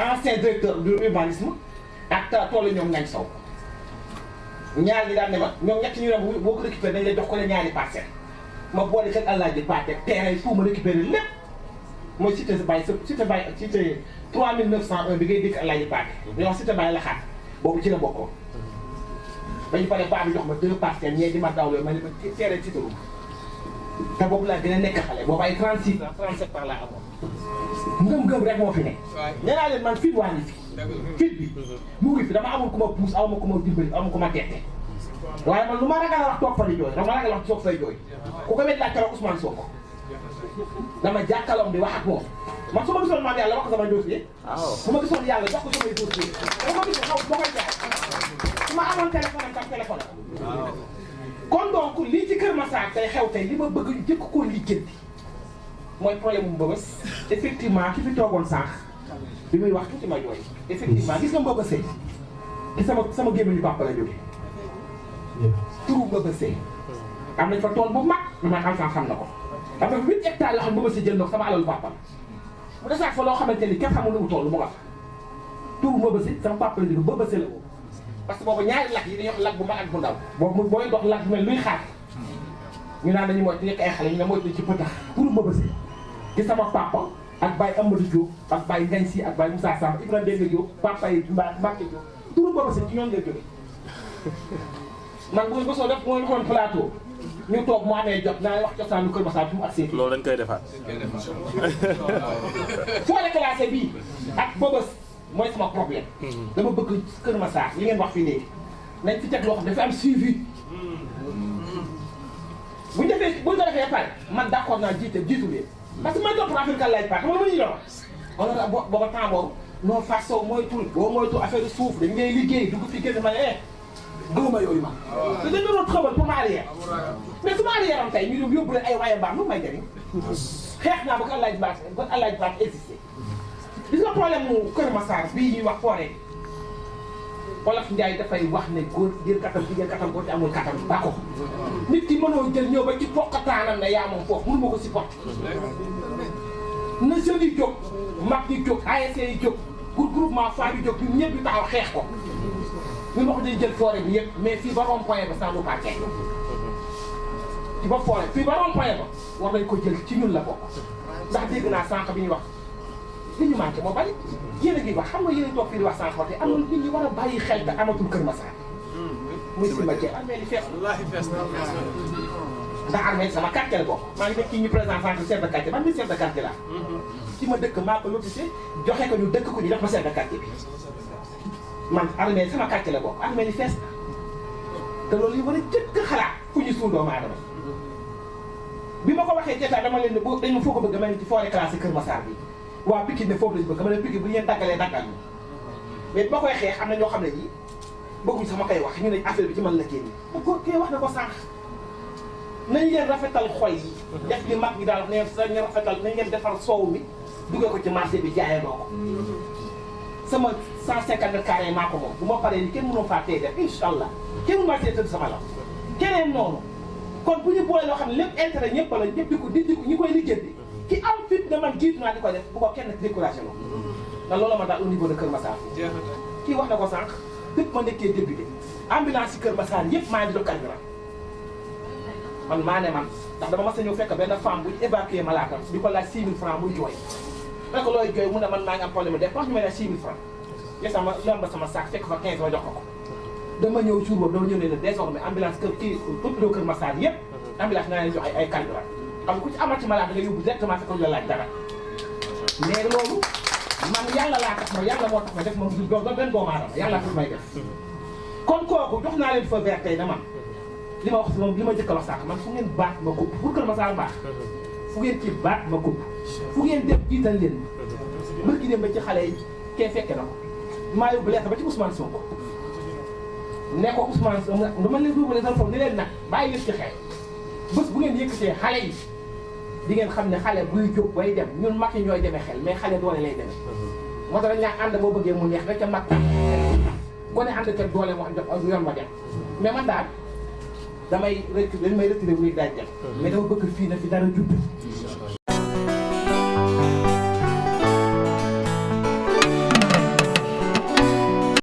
ancien directeur du urbanisme ak toolu ñoom ngañ saw ñaar ñi daan ne ma ñoom ñett ñu ne boo ko récupéré dañ lay jox ko la ñaari parcelle ma boole kat àllaa ji paate terrain tout ma récupéré lépp mooy cité Baye cité 3901 bi ngay dégg àllaa ji paate dañoo wax cité Baye la xaat boobu ci la bokkoon bañu pare baa bi jox ma 2 parcelles ñee di ma dawloo ma ne ma terrain cité ru te boobu laa gën a nekk xale boobu ay 36 ans 37 ans laa amoon ngëm-ngëm rek moo fi ne nee naa leen man fit waa ngi fi fit bi mu ngi fi dama amul ku ma puus aw ma ku ma dimbali aw ma ku ma tette waaye man lu ma ragal a wax toog fa di jooy dama ragal a wax toog fay jooy ku ko wet laaj keroog Ousmane Sonko dama jàkkaloom di wax ak moom man su ma gisoon maam yàlla wax ko samay dossier su ma gisoon yàlla jox ko samay dossier dama gis xaw ma koy jaay su ma amoon téléphone am tam téléphone kon donc lii ci Kër Massar tey xew tey li ma bëgg ñu jëkk koo lijjanti mooy problème mu Mbëbës effectivement ki fi toogoon sànq bi muy wax tuuti ma jooy effectivement gis nga Mbëbës ci sama gémmiñu papa la jóge turu Mbëbës am nañ fa tool bu mag lu may xam na ko am na fa 8 hectares yoo xam ne Mbëbës jël na ko sama alalu papa mu desaat fa loo xamante ni kenn xamul lu mu toll mu nga fa turu Mbëbës sama papa la jóge Mbëbës la woo parce que boobu ñaari lakk yi dañuy wax lakk bu mag ak bu ndaw boobu booy dox lakk bu mel luy xaar ñu naan dañu moytu nekk ay xale ñu ne moytu ci pëtax pour Mbëbës ci sama papa ak Baye Amadou Diop ak Baye Ngagne Sy ak Baye Moussa Samb Ibrahima Dengue Diop papa yi Mbacke Diop turu Mbëbës ci ñoom lay jóge man bu ñu soo def mooy xoon plateau ñu toog mu amee jot naa wax cosaanu Kër Massar fi mu accès loolu dañ koy defaat forêt classée bii ak Mbëbës mooy sama problème dama bëgg Kër Massar li ngeen wax fii léegi nañ fi teg loo xam dafa am suivi bu ñu ko defee pare man d'accord naa jiitu leen parce que man topp affaire kan laaj pare xam nga lu ñuy doon wala booba temps boobu non façon moytul boo moytu affaire suuf dañ ngay liggéey dugg fi génn ma ne gëwuma yooyu ma te dañ doon xamal pour ma arrière mais su ma arrière am tey ñu yóbbu leen ay waaye mbaam lu may jëriñ xeex naa ba ko àllaaj baax existé gis nga problème mu Kër Massar bii ñuy wax forêt Wolof Njaay dafay wax ne góor jël katam jigéen katam boo ci amul katam ba ko nit ki mënoo jël ñëw ba ci poqataanam ne yaa moom foofu mënu ma ko supporter na jeunes yi jóg mag yi jóg ASC yi jóg groupement femme yi jóg ñun ñëpp ñu taxaw xeex ko ñun wax dañu jël forêt bi yëpp mais fii ba rond point ba sans nous parquet ci ba forêt fii ba rond point ba war nañ ko jël ci ñun la bokk ndax dégg naa sànq bi ñuy wax li ñu manqué moo bari yéen a ngi wax xam nga yéen a toog fii di wax sànq te am na nit ñi war a bàyyi xel te amatul Kër Massar muy cimetière armée li fees ndax armée sama quartier la bokk maa ngi nekk ci ñu président centre chef de quartier man mi chef de quartier laa ci ma dëkk maa ko lotissé joxe ko ñu dëkk ko ñu def ma chef de quartier bi man armée sama quartier la bokk armée li fees te loolu yi war a jëkk xalaat fu ñu suul doomu aadama bi ma ko waxee jeetaa dama leen ne boo dañu foo ko bëgg ma ne ci forêt classée Kër Massar bi waa Pikine ne foofu lañu bëgg ma ne Pikine bu ñu leen daggalee daggal ñu mais bi ma koy xeex am na ñoo xam ne ñi bëgguñ sax ma koy wax ñu ne affaire bi ci man la génn bu ko kii wax na ko sànq nañ leen rafetal xol yi def li mag ñi daal ne sañ rafetal nañ leen defar soow mi duggee ko ci marché bi jaayee doo ko sama 150 mètres carrés maa ko moom bu ma paree ni kenn mënoo faa tey def incha allah kenn mënu maa tey tëdd sama la keneen noonu kon bu ñu boole loo xam ne lépp intérêt ñëpp la ñëpp di ko ñi koy liggéey ki am fit ne man jiitu naa di ko def bu ko kenn découragé loo ndax loolu ma daal au niveau de Kër Massar kii wax na ko sànq dëpp ma nekkee député ambulance yi Kër Massar yëpp maa ngi do carburant man maa ne man ndax dama mas a ñëw fekk benn femme bu ñu évacué malaatam di ko laaj 6 000 francs muy jooy fekk looy jooy mu ne man maa ngi am problème de dépense ñu may laaj 6 000 francs ya sama lomba sama sac fekk fa 15 ma jox ko dama ñëw jour boobu dama ñëw ne la désormais ambulance kii hôpital Kër Massar yëpp ambulance naa leen jox ay carburant xam nga ku ci amati malade nga yóbbu directement fekk lu la laaj dara mais loolu man yàlla laa tax ma yàlla moo tax ma def ma musul doon benn doomu aadama yàlla tax may def kon kooku jox naa leen fa vert tey na man li ma wax si moom li ma njëkk a wax sax man fu ngeen baat ma kubb pour Kër Massar baax fu ngeen ci baat ma kubb fu ngeen def jiital leen ma bërki dem ba ci xale yi kee fekke na ko maa yóbbu lettre ba ci Ousmane Sonko ne ko Ousmane Sonko du ma leen yóbbu lettre foofu ni leen nag bàyyi leen ci xel bés bu ngeen yëkkatee xale yi di ngeen xam ne xale buy jóg bay dem ñun mag yi ñooy demee xel mais xale doole lay demee moo tax dañ laa ànd boo bëggee mu neex rek ca mag gone ànd ca doole wax jox yoon ma dem mais man daal dañ may retiré wu daaj dem mais dama bëgg fii na fi dara judd